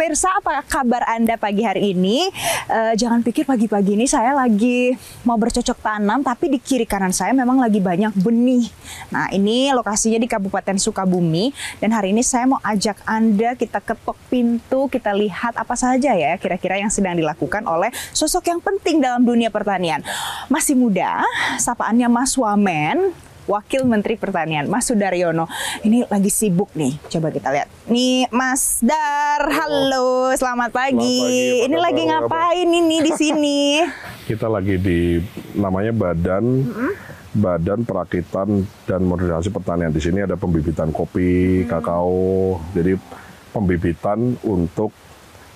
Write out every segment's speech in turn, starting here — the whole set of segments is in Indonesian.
Pemirsa, apa kabar Anda pagi hari ini? Jangan pikir pagi-pagi ini saya lagi mau bercocok tanam, tapi di kiri kanan saya memang lagi banyak benih. Nah, ini lokasinya di Kabupaten Sukabumi, dan hari ini saya mau ajak Anda, kita ketok pintu, kita lihat apa saja ya kira-kira yang sedang dilakukan oleh sosok yang penting dalam dunia pertanian. Masih muda, sapaannya Mas Wamen, Wakil Menteri Pertanian, Mas Sudaryono. Ini lagi sibuk nih, coba kita lihat. Nih Mas Dar, halo, selamat pagi. Ini lagi ngapain ini di sini? Kita lagi di namanya Badan Perakitan dan Modernisasi Pertanian. Di sini ada pembibitan kopi, kakao, jadi pembibitan untuk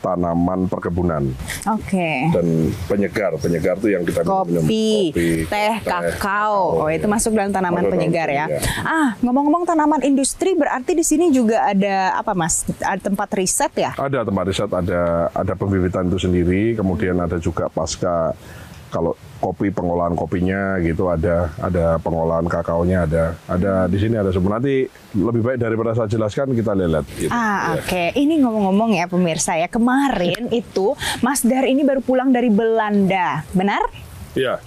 tanaman perkebunan. Oke. Dan penyegar itu yang kita minum. Kopi, teh, kakao. Oh, itu masuk dalam tanaman penyegar ya. Ngomong-ngomong tanaman industri, berarti di sini juga ada apa, Mas? Ada tempat riset ya? Ada tempat riset, ada pembibitan itu sendiri, kemudian ada juga pasca kalau kopi, pengolahan kopinya gitu, ada pengolahan kakaonya, ada di sini ada semua. Nanti lebih baik daripada saya jelaskan, kita lihat gitu. Oke. Ini ngomong-ngomong ya pemirsa ya, kemarin itu Mas Dar ini baru pulang dari Belanda, benar? Iya.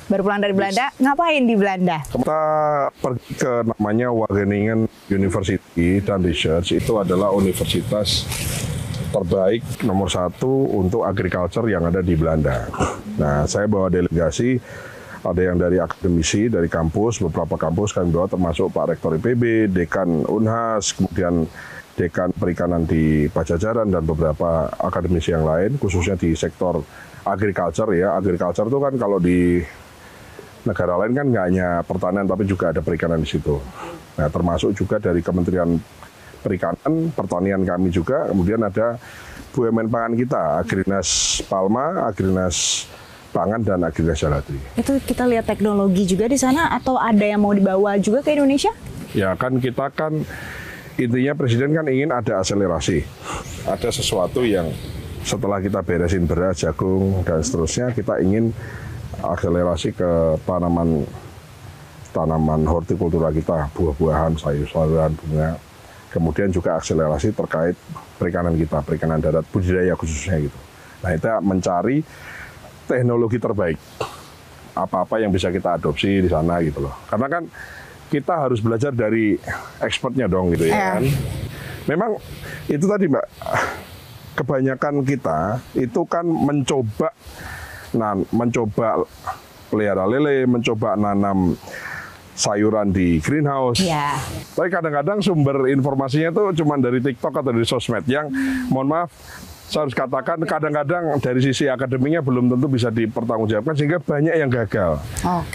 Baru pulang dari Belanda, ngapain di Belanda? Kita pergi ke namanya Wageningen University dan Research. Itu adalah universitas terbaik nomor 1 untuk agriculture yang ada di Belanda. Nah, saya bawa delegasi, ada yang dari akademisi, dari kampus, beberapa kampus kami bawa, termasuk Pak Rektor IPB, Dekan Unhas, kemudian Dekan Perikanan di Pajajaran, dan beberapa akademisi yang lain, khususnya di sektor agriculture ya. Agriculture itu kan kalau di negara lain kan nggak hanya pertanian, tapi juga ada perikanan di situ. Nah, termasuk juga dari Kementerian Perikanan, pertanian kami juga, kemudian ada BUMN pangan kita, Agrinas Palma, Agrinas Pangan, dan Agrinas Jaladri. Itu kita lihat teknologi juga di sana, atau ada yang mau dibawa juga ke Indonesia? Ya kan, kita kan intinya Presiden kan ingin ada akselerasi, ada sesuatu yang setelah kita beresin beras, jagung, dan seterusnya, kita ingin akselerasi ke tanaman hortikultura kita, buah-buahan, sayur-sayuran, bunga. Kemudian juga akselerasi terkait perikanan kita, perikanan darat, budidaya khususnya gitu. Nah, kita mencari teknologi terbaik, apa-apa yang bisa kita adopsi di sana gitu loh. Karena kan kita harus belajar dari expertnya dong gitu ya kan. Memang itu tadi Mbak, kebanyakan kita itu kan mencoba pelihara lele, mencoba nanam sayuran di greenhouse. Yeah. Tapi kadang-kadang sumber informasinya itu cuma dari TikTok atau dari sosmed yang, mohon maaf, saya harus katakan kadang-kadang dari sisi akademiknya belum tentu bisa dipertanggungjawabkan, sehingga banyak yang gagal.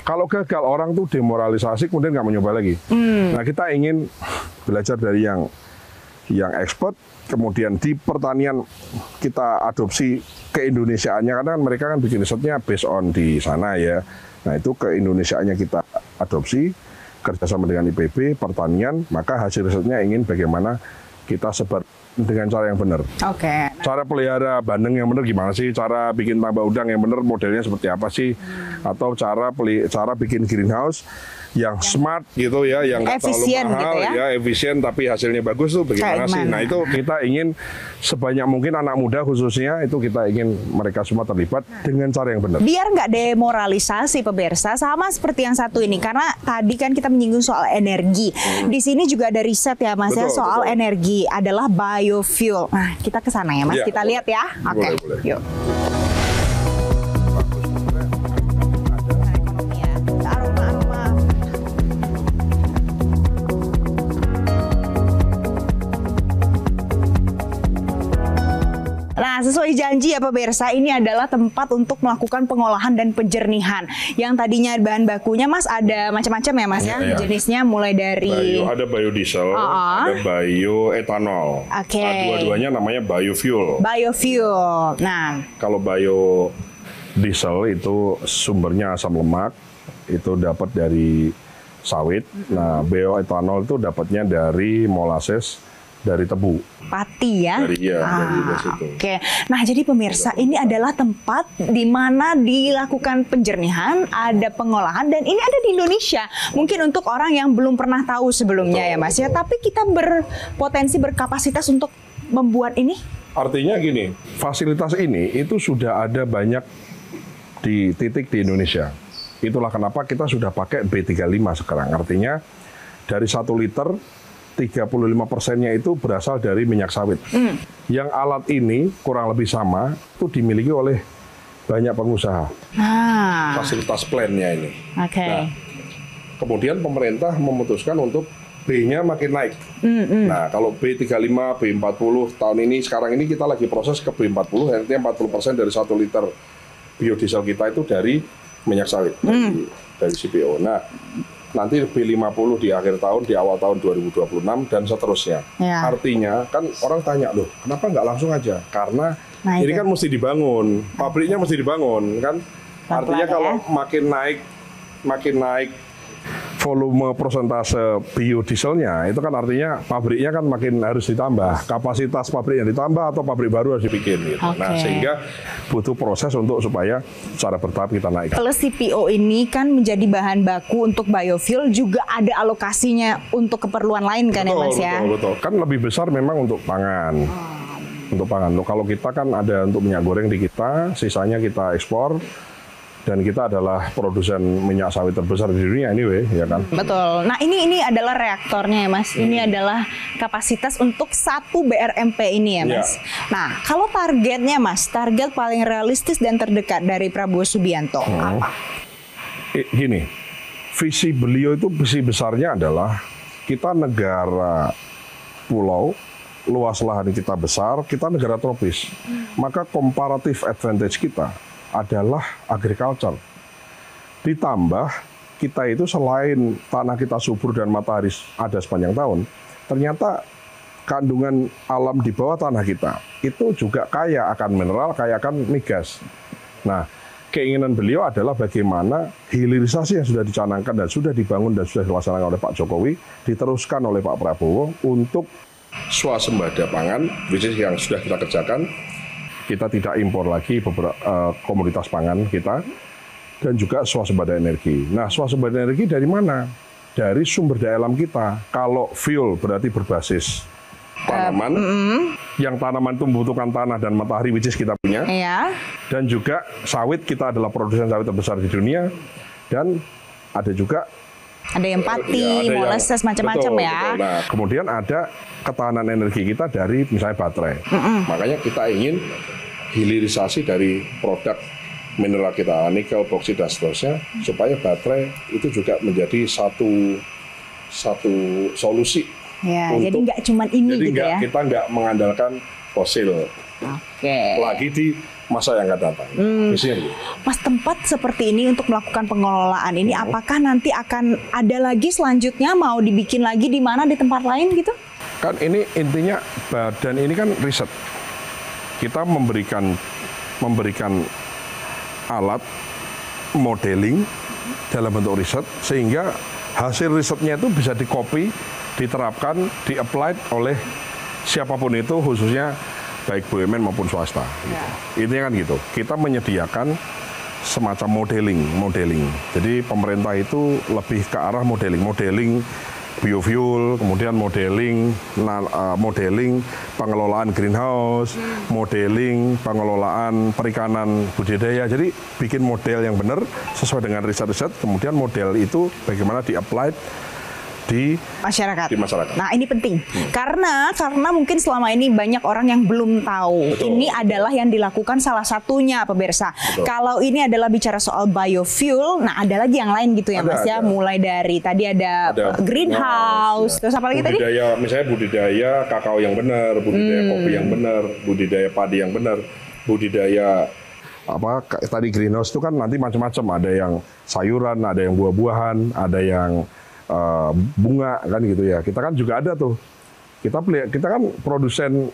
Kalau gagal, orang tuh demoralisasi, kemudian nggak mau nyoba lagi. Nah, kita ingin belajar dari yang expert, kemudian di pertanian kita adopsi ke-Indonesiaannya, karena mereka kan bikin risetnya based on di sana ya. Nah, itu ke-Indonesiaannya kita adopsi, kerjasama dengan IPB, pertanian, maka hasil risetnya ingin bagaimana kita sebar dengan cara yang benar. Cara pelihara bandeng yang benar gimana sih? Cara bikin tambak udang yang benar modelnya seperti apa sih? Atau cara bikin greenhouse yang smart gitu ya, yang nggak terlalu mahal gitu ya, efisien tapi hasilnya bagus tuh bagaimana sih? Nah, itu kita ingin sebanyak mungkin anak muda khususnya, itu kita ingin mereka semua terlibat dengan cara yang benar. Biar nggak demoralisasi pemirsa, sama seperti yang satu ini, karena tadi kan kita menyinggung soal energi. Di sini juga ada riset ya Mas, ya, soal energi adalah biofuel. Nah, kita ke sana ya Mas, kita lihat ya. Oke, yuk. Nah, sesuai janji ya pemirsa, ini adalah tempat untuk melakukan pengolahan dan penjernihan. Yang tadinya bahan bakunya Mas ada macam-macam ya Mas ya, jenisnya mulai dari ada biodiesel, ada bioetanol. Dua-duanya namanya biofuel. Nah, kalau biodiesel itu sumbernya asam lemak, itu dapat dari sawit. Nah, bioetanol itu dapatnya dari molasses, dari tebu. Pati ya? Dari situ. Nah, jadi pemirsa, ini adalah tempat di mana dilakukan penjernihan, ada pengolahan, dan ini ada di Indonesia. Mungkin untuk orang yang belum pernah tahu sebelumnya ya Mas ya, tapi kita berpotensi, berkapasitas untuk membuat ini. Artinya gini, fasilitas ini itu sudah ada banyak di titik di Indonesia. Itulah kenapa kita sudah pakai B35 sekarang. Artinya dari 1 liter 35%-nya itu berasal dari minyak sawit. Yang alat ini kurang lebih sama itu dimiliki oleh banyak pengusaha. Fasilitas plan-nya ini. Oke. Nah, kemudian pemerintah memutuskan untuk B-nya makin naik. Nah, kalau B35, B40 tahun ini, sekarang ini kita lagi proses ke B40, artinya 40% dari 1 liter biodiesel kita itu dari minyak sawit, dari CPO. Nah, nanti B50 di akhir tahun, di awal tahun 2026, dan seterusnya. Ya. Artinya, kan orang tanya, loh, kenapa nggak langsung aja? Karena ini kan mesti dibangun, pabriknya mesti dibangun, kan? Artinya kalau makin naik volume persentase biodieselnya, itu kan artinya pabriknya kan makin harus ditambah, kapasitas pabriknya ditambah atau pabrik baru harus dibikin gitu. Nah, sehingga butuh proses untuk supaya secara bertahap kita naik. Plus CPO ini kan menjadi bahan baku untuk biofuel, juga ada alokasinya untuk keperluan lain kan, ya Mas ya? Betul. Kan lebih besar memang untuk pangan. Untuk pangan. Kalau kita kan ada untuk minyak goreng di kita, sisanya kita ekspor. Dan kita adalah produsen minyak sawit terbesar di dunia anyway, ya kan? Betul. Nah, ini adalah reaktornya ya, Mas. Ini adalah kapasitas untuk 1 BRMP ini ya, Mas. Nah, kalau targetnya, Mas, target paling realistis dan terdekat dari Prabowo Subianto apa? Gini, visi beliau itu, visi besarnya adalah kita negara pulau, luas lahan kita besar, kita negara tropis. Maka comparative advantage kita adalah agriculture. Ditambah kita itu selain tanah kita subur dan matahari ada sepanjang tahun, ternyata kandungan alam di bawah tanah kita itu juga kaya akan mineral, kaya akan migas. Nah, keinginan beliau adalah bagaimana hilirisasi yang sudah dicanangkan dan sudah dibangun dan sudah dilaksanakan oleh Pak Jokowi diteruskan oleh Pak Prabowo untuk swasembada pangan, which is yang sudah kita kerjakan. Kita tidak impor lagi beberapa komoditas pangan kita, dan juga swasembada energi. Nah, swasembada energi dari mana? Dari sumber daya alam kita. Kalau fuel berarti berbasis tanaman, yang tanaman itu membutuhkan tanah dan matahari, which is kita punya. Dan juga sawit, kita adalah produsen sawit terbesar di dunia. Dan ada juga yang pati, molasses, macam-macam ya. Betul. Nah, kemudian ada ketahanan energi kita dari misalnya baterai. Makanya kita ingin hilirisasi dari produk mineral kita, nikel, boksit dan seterusnya, supaya baterai itu juga menjadi satu solusi. Ya, jadi nggak cuma ini jadi gitu ya. Kita nggak mengandalkan fosil. Lagi di masa yang akan datang. Mas, tempat seperti ini untuk melakukan pengelolaan ini, apakah nanti akan ada lagi selanjutnya, mau dibikin lagi di mana, di tempat lain gitu? Kan ini intinya badan ini kan riset. Kita memberikan alat modeling dalam bentuk riset, sehingga hasil risetnya itu bisa di-copy, diterapkan, di-applied oleh siapapun itu, khususnya baik BUMN maupun swasta. Intinya kan gitu. Kita menyediakan semacam modeling. Jadi pemerintah itu lebih ke arah modeling biofuel, kemudian modeling pengelolaan greenhouse, modeling pengelolaan perikanan budidaya. Jadi bikin model yang benar sesuai dengan riset-riset, kemudian model itu bagaimana di-applied di masyarakat. Nah, ini penting karena mungkin selama ini banyak orang yang belum tahu. Ini adalah yang dilakukan salah satunya, pemirsa. Kalau ini adalah bicara soal biofuel, nah ada lagi yang lain gitu ya, Mas ya. Mulai dari tadi ada greenhouse, terus apa lagi tadi? Misalnya budidaya kakao yang benar, budidaya kopi yang benar, budidaya padi yang benar, budidaya tadi greenhouse itu kan nanti macam-macam. Ada yang sayuran, ada yang buah-buahan, ada yang bunga kan gitu ya. Kita kan juga ada tuh. Kita kan produsen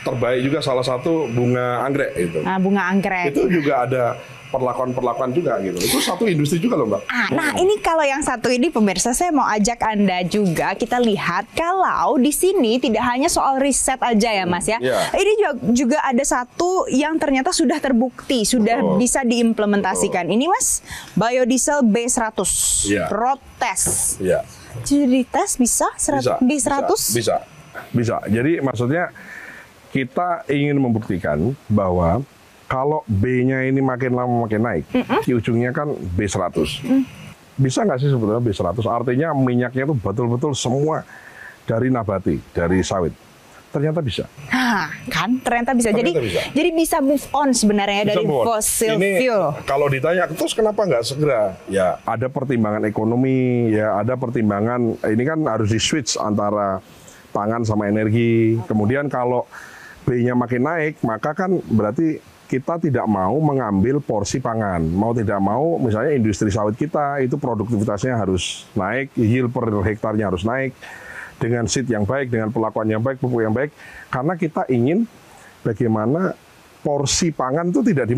terbaik juga, salah satu bunga anggrek itu. Bunga anggrek. Itu juga ada perlakuan juga gitu. Itu satu industri juga loh, Mbak. Nah, ini kalau yang satu ini, pemirsa, saya mau ajak Anda juga kita lihat kalau di sini tidak hanya soal riset aja ya, Mas ya. Ini juga ada satu yang ternyata sudah terbukti, sudah bisa diimplementasikan. Ini, Mas, biodiesel B100. Road test. Jadi tes bisa B100? Bisa. Jadi maksudnya kita ingin membuktikan bahwa kalau B-nya ini makin lama makin naik, di ujungnya kan B100. Bisa nggak sih sebetulnya B100? Artinya minyaknya itu betul-betul semua dari nabati, dari sawit. Ternyata bisa. Kan ternyata bisa. Jadi bisa move on sebenarnya Bisa dari move on. fossil Ini, fuel. kalau ditanya, terus kenapa nggak segera? Ya ada pertimbangan ekonomi, ya ada pertimbangan, ini kan harus di-switch antara pangan sama energi. Kemudian kalau B-nya makin naik, maka kan berarti kita tidak mau mengambil porsi pangan. Mau tidak mau, misalnya industri sawit kita, itu produktivitasnya harus naik, yield per hektarnya harus naik, dengan seed yang baik, dengan perlakuan yang baik, pupuk yang baik. Karena kita ingin bagaimana porsi pangan itu tidak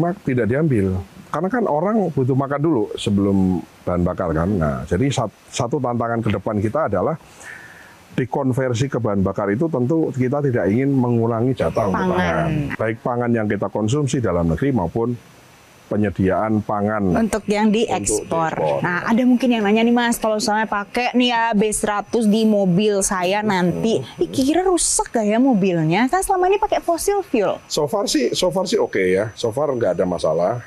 diambil. Karena kan orang butuh makan dulu sebelum bahan bakar kan. Nah, jadi satu tantangan ke depan kita adalah dikonversi ke bahan bakar itu tentu kita tidak ingin mengulangi jatah untuk pangan. Baik pangan yang kita konsumsi dalam negeri maupun penyediaan pangan untuk yang diekspor. Nah, ada mungkin yang nanya nih Mas, kalau misalnya pakai nih ya B100 di mobil saya nanti, kira-kira rusak gak ya mobilnya? Kan selama ini pakai fossil fuel. So far sih oke ya. So far nggak ada masalah.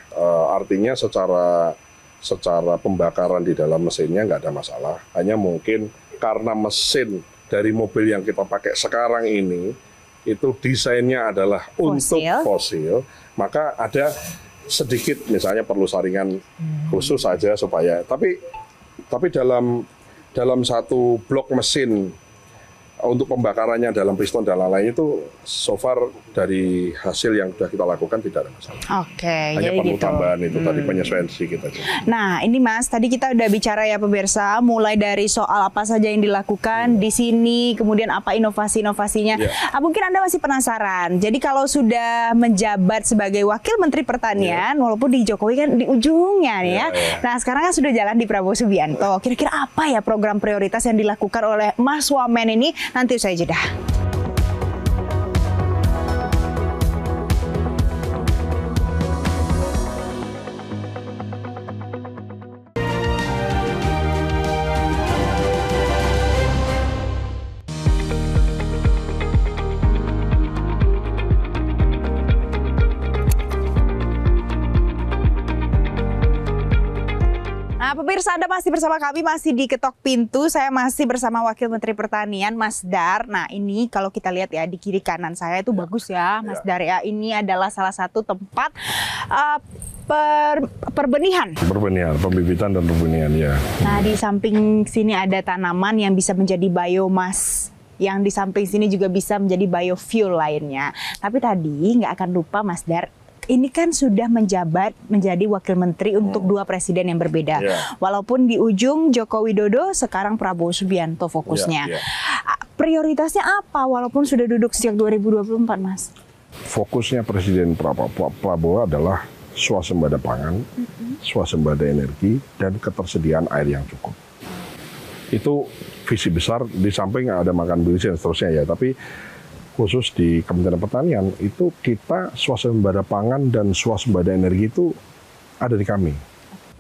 Artinya secara pembakaran di dalam mesinnya nggak ada masalah. Hanya mungkin karena mesin dari mobil yang kita pakai sekarang ini itu desainnya adalah untuk fosil, maka ada sedikit misalnya perlu saringan khusus saja supaya tapi dalam satu blok mesin untuk pembakarannya dalam piston dan lain-lain itu so far dari hasil yang sudah kita lakukan tidak ada masalah. Oke, hanya jadi perlu gitu. Tambahan itu tadi penyesuaian sedikit aja. Nah, ini Mas, tadi kita udah bicara ya pemirsa, mulai dari soal apa saja yang dilakukan di sini, kemudian apa inovasi-inovasinya. Mungkin Anda masih penasaran. Jadi kalau sudah menjabat sebagai Wakil Menteri Pertanian, walaupun di Jokowi kan di ujungnya nih ya. Nah, sekarang kan sudah jalan di Prabowo Subianto. Kira-kira apa ya program prioritas yang dilakukan oleh Mas Wamen ini? Nanti usai jeda. Nah, pemirsa, Anda masih bersama kami, masih di Ketok Pintu. Saya masih bersama Wakil Menteri Pertanian, Mas Dar. Nah, ini kalau kita lihat ya, di kiri kanan saya itu bagus ya, Mas Dar ya. Ini adalah salah satu tempat perbenihan. Pembibitan dan perbenihan ya. Nah, di samping sini ada tanaman yang bisa menjadi biomas. Yang di samping sini juga bisa menjadi biofuel lainnya. Tapi tadi nggak akan lupa Mas Dar, ini kan sudah menjabat menjadi wakil menteri untuk dua presiden yang berbeda. Walaupun di ujung Joko Widodo, sekarang Prabowo Subianto fokusnya. Prioritasnya apa walaupun sudah duduk sejak 2024, Mas? Fokusnya Presiden Prabowo adalah swasembada pangan, swasembada energi, dan ketersediaan air yang cukup. Itu visi besar, di samping ada makan berisi dan seterusnya ya. Tapi khusus di Kementerian Pertanian itu kita swasembada pangan dan swasembada energi itu ada di kami.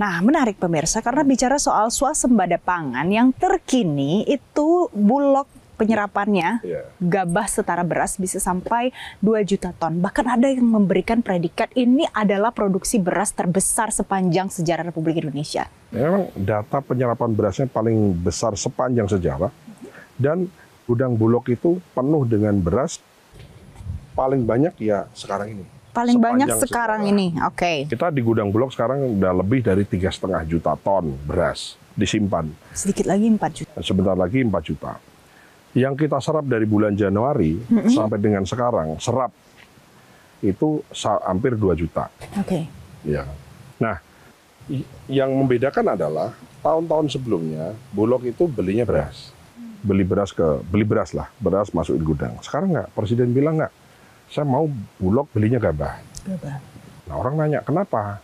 Nah, menarik pemirsa, karena bicara soal swasembada pangan yang terkini itu Bulog penyerapannya gabah setara beras bisa sampai 2 juta ton. Bahkan ada yang memberikan predikat ini adalah produksi beras terbesar sepanjang sejarah Republik Indonesia. Memang data penyerapan berasnya paling besar sepanjang sejarah, dan gudang Bulog itu penuh dengan beras paling banyak ya sekarang ini. Paling banyak sekarang ini, oke. Kita di gudang Bulog sekarang udah lebih dari 3,5 juta ton beras disimpan. Sedikit lagi 4 juta. Sebentar lagi 4 juta. Yang kita serap dari bulan Januari sampai dengan sekarang, serap itu hampir 2 juta. Oke. Ya. Nah, yang membedakan adalah tahun-tahun sebelumnya Bulog itu belinya beras. Beli beras beras masuk di gudang. Sekarang nggak, Presiden bilang nggak, saya mau Bulog belinya gabah. Nah, orang nanya kenapa?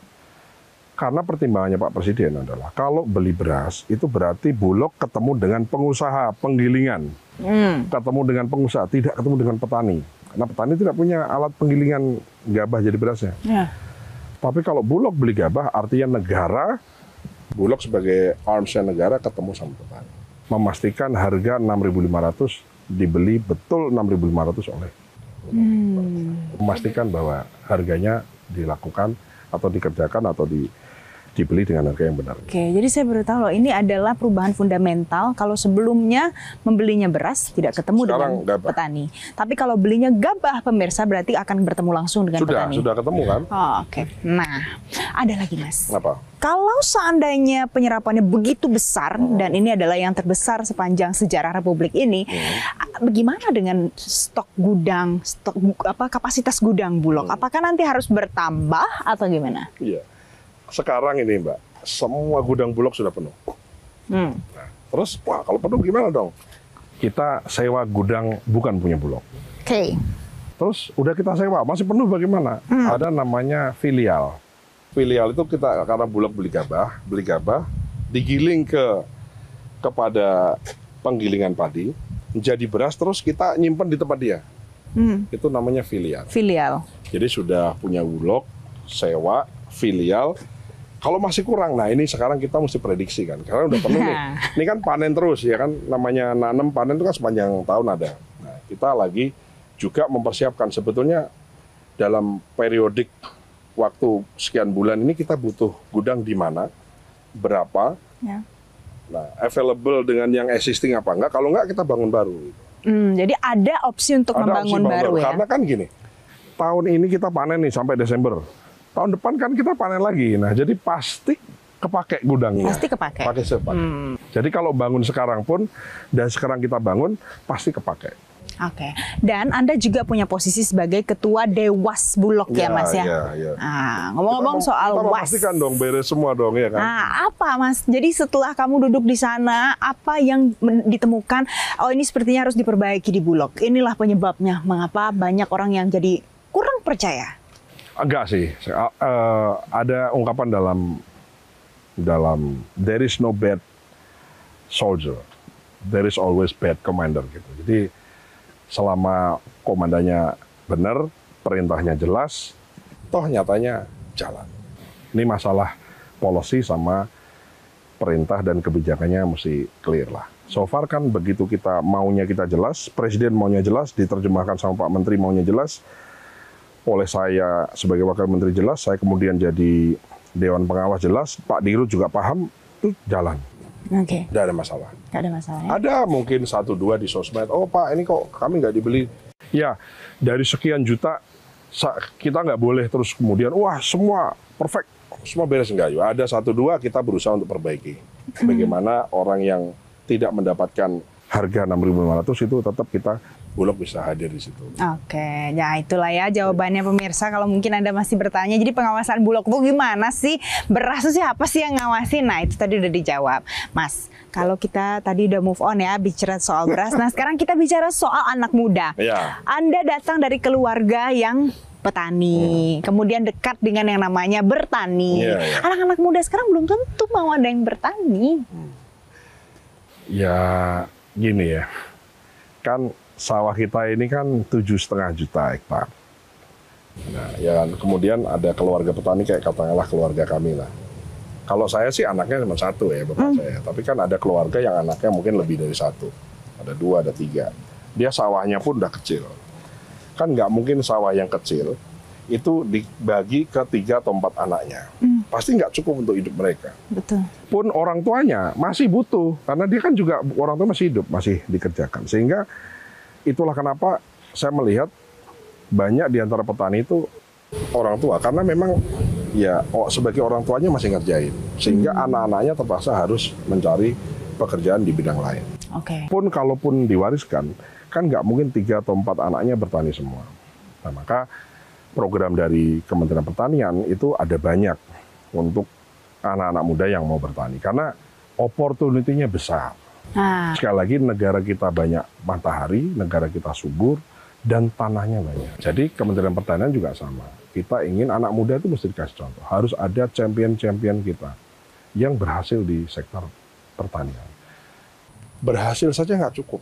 Karena pertimbangannya Pak Presiden adalah kalau beli beras itu berarti Bulog ketemu dengan pengusaha penggilingan, ketemu dengan pengusaha, tidak ketemu dengan petani. Karena petani tidak punya alat penggilingan gabah jadi berasnya. Tapi kalau Bulog beli gabah, artinya negara, Bulog sebagai armsnya negara ketemu sama petani. Memastikan harga 6.500 dibeli betul 6.500 oleh Memastikan bahwa harganya dilakukan atau dikerjakan atau dibeli dengan harga yang benar. Oke, jadi saya baru tahu loh, ini adalah perubahan fundamental. Kalau sebelumnya membelinya beras tidak ketemu Sekarang dengan gabah. petani. Tapi kalau belinya gabah, pemirsa berarti akan bertemu langsung dengan petani. Sudah ketemu kan? Oh, oke. Nah, ada lagi Mas. Kenapa? Kalau seandainya penyerapannya begitu besar dan ini adalah yang terbesar sepanjang sejarah Republik ini, bagaimana dengan stok gudang, kapasitas gudang Bulog? Apakah nanti harus bertambah atau gimana? Iya. Sekarang ini Mbak, semua gudang Bulog sudah penuh. Nah, terus, wah kalau penuh gimana dong? Kita sewa gudang bukan punya Bulog. Oke. Terus udah kita sewa, masih penuh bagaimana? Ada namanya filial. Filial itu kita karena Bulog beli gabah, digiling kepada penggilingan padi, menjadi beras, terus kita nyimpen di tempat dia. Itu namanya filial. Filial. Jadi sudah punya Bulog, sewa, filial. Kalau masih kurang, nah ini sekarang kita mesti prediksi kan, karena udah penuh nih. Ini kan panen terus ya kan, namanya nanam panen itu kan sepanjang tahun ada. Nah, kita lagi juga mempersiapkan sebetulnya dalam periodik waktu sekian bulan ini kita butuh gudang di mana, berapa, Ya. nah available dengan yang existing apa enggak, kalau enggak kita bangun baru. Jadi ada opsi untuk Ada membangun opsi baru ya? Karena kan gini, tahun ini kita panen nih sampai Desember. Tahun depan kan kita panen lagi. Nah, jadi pasti kepake gudangnya. Pasti kepake. Pakai cepat. Jadi kalau bangun sekarang pun, dan sekarang kita bangun, pasti kepake. Oke. Dan Anda juga punya posisi sebagai Ketua Dewas Bulog ya Mas ya? Iya. Nah, ngomong-ngomong soal kita WAS. memastikan dong, beres semua dong ya kan? Nah, apa Mas? Jadi setelah kamu duduk di sana, apa yang ditemukan, oh ini sepertinya harus diperbaiki di Bulog. Inilah penyebabnya, mengapa banyak orang yang jadi kurang percaya. Enggak sih. Ada ungkapan dalam there is no bad soldier, there is always bad commander gitu. Jadi selama komandannya benar, perintahnya jelas, toh nyatanya jalan. Ini masalah policy sama perintah dan kebijakannya mesti clear lah. So far kan begitu kita maunya kita jelas, Presiden maunya jelas, diterjemahkan sama Pak Menteri maunya jelas, oleh saya sebagai Wakil Menteri jelas, saya kemudian jadi Dewan Pengawas jelas, Pak Dirut juga paham, itu jalan. Oke. Tidak ada masalah. Nggak ada masalah ya? Ada mungkin 1-2 di sosmed, oh Pak ini kok kami nggak dibeli. Ya, dari sekian juta, kita nggak boleh terus kemudian, wah semua perfect, semua beres enggak. Ya, ada 1-2 kita berusaha untuk perbaiki. Bagaimana orang yang tidak mendapatkan harga 6.500 itu tetap kita Bulog bisa hadir di situ. Oke, ya itulah ya jawabannya pemirsa. Kalau mungkin Anda masih bertanya, jadi pengawasan Bulog itu gimana sih? Beras itu siapa sih yang ngawasin? Nah itu tadi udah dijawab. Mas, kalau kita tadi udah move on ya, bicara soal beras. Nah sekarang kita bicara soal anak muda. Ya. Anda datang dari keluarga yang petani, kemudian dekat dengan yang namanya bertani. Anak-anak muda sekarang belum tentu mau ada yang bertani. Ya gini ya, kan sawah kita ini kan 7,5 juta hektar. Nah, ya kemudian ada keluarga petani kayak katakanlah keluarga kami lah. Kalau saya sih anaknya cuma 1 ya bapak saya, tapi kan ada keluarga yang anaknya mungkin lebih dari 1, ada 2, ada 3. Dia sawahnya pun udah kecil. Kan nggak mungkin sawah yang kecil itu dibagi ke 3 atau 4 anaknya. Pasti nggak cukup untuk hidup mereka. Betul. Pun orang tuanya masih butuh, karena dia kan juga orang tua masih hidup, masih dikerjakan. Sehingga itulah kenapa saya melihat banyak di antara petani itu orang tua, karena memang ya sebagai orang tuanya masih ngerjain, sehingga anak-anaknya terpaksa harus mencari pekerjaan di bidang lain. Oke. Pun kalaupun diwariskan, kan nggak mungkin 3 atau 4 anaknya bertani semua. Nah maka program dari Kementerian Pertanian itu ada banyak untuk anak-anak muda yang mau bertani, karena opportunity-nya besar. Nah, Sekali lagi negara kita banyak matahari, negara kita subur, dan tanahnya banyak. Jadi Kementerian Pertanian juga sama. Kita ingin anak muda itu mesti dikasih contoh. Harus ada champion-champion kita yang berhasil di sektor pertanian. Berhasil saja nggak cukup.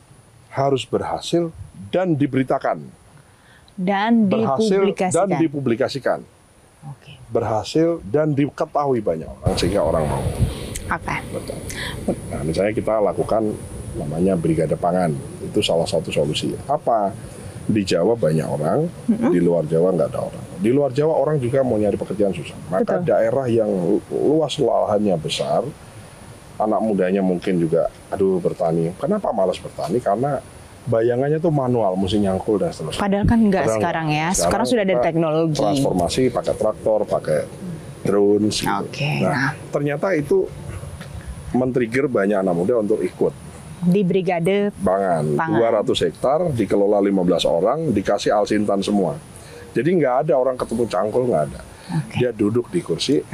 Harus berhasil dan diberitakan. dan Berhasil dipublikasikan. dan dipublikasikan. Oke. Berhasil dan diketahui banyak orang, sehingga orang mau. Oke. Betul. Nah, misalnya kita lakukan namanya brigade pangan, itu salah satu solusi. Apa? Di Jawa banyak orang, di luar Jawa nggak ada orang. Di luar Jawa orang juga mau nyari pekerjaan susah. Maka Betul. daerah yang luas lahannya besar, anak mudanya mungkin juga, aduh bertani. Kenapa malas bertani? Karena bayangannya tuh manual, mesti nyangkul dan seterusnya. Padahal kan enggak Padahal sekarang ya. sekarang Sekarang sudah ada kita teknologi. Transformasi pakai traktor, pakai drone. Gitu. Oke, Nah, ternyata itu men-trigger banyak anak muda untuk ikut. Di brigade Pangan, 200 hektar, dikelola 15 orang, dikasih alsintan semua. Jadi nggak ada orang ketemu cangkul, nggak ada. Dia duduk di kursi,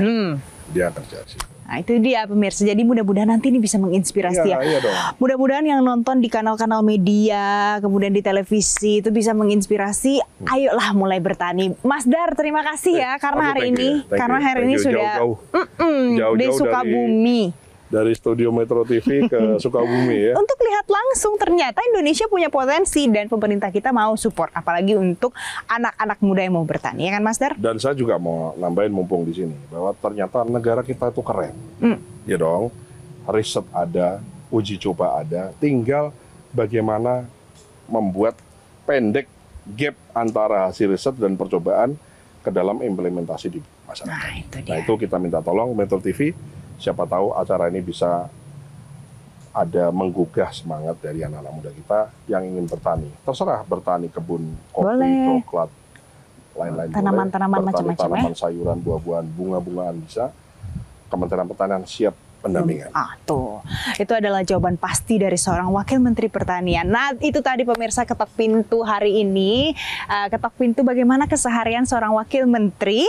dia kerja di situ. Nah, itu dia pemirsa. Jadi mudah-mudahan nanti ini bisa menginspirasi ya. Iya dong. Mudah-mudahan yang nonton di kanal-kanal media, kemudian di televisi itu bisa menginspirasi. Ayolah mulai bertani. Mas Dar, terima kasih ya karena hari ini, karena hari ini sudah Jauh-jauh di Sukabumi. Dari studio Metro TV ke Sukabumi ya. Untuk lihat langsung ternyata Indonesia punya potensi dan pemerintah kita mau support, apalagi untuk anak-anak muda yang mau bertani, ya kan Mas Dar? Dan saya juga mau nambahin mumpung di sini bahwa ternyata negara kita itu keren, ya dong. Riset ada, uji coba ada, tinggal bagaimana membuat pendek gap antara hasil riset dan percobaan ke dalam implementasi di masyarakat. Nah, itu dia. Nah itu kita minta tolong Metro TV. Siapa tahu acara ini bisa ada menggugah semangat dari anak-anak muda kita yang ingin bertani. Terserah bertani kebun kopi, Boleh. coklat, lain-lain. Tanaman-tanaman boleh. Bertani macam-macam ya. tanaman sayuran, buah-buahan, bunga-bungaan bisa. Kementerian Pertanian siap pendampingan. Tuh. Itu adalah jawaban pasti dari seorang Wakil Menteri Pertanian. Nah, itu tadi pemirsa ketok pintu hari ini. Ketok pintu bagaimana keseharian seorang Wakil Menteri.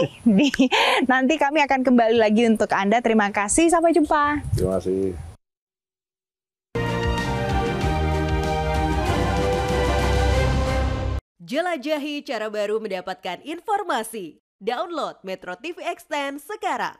Nanti kami akan kembali lagi untuk Anda. Terima kasih. Sampai jumpa. Terima kasih. Jelajahi cara baru mendapatkan informasi. Download Metro TV Extend sekarang.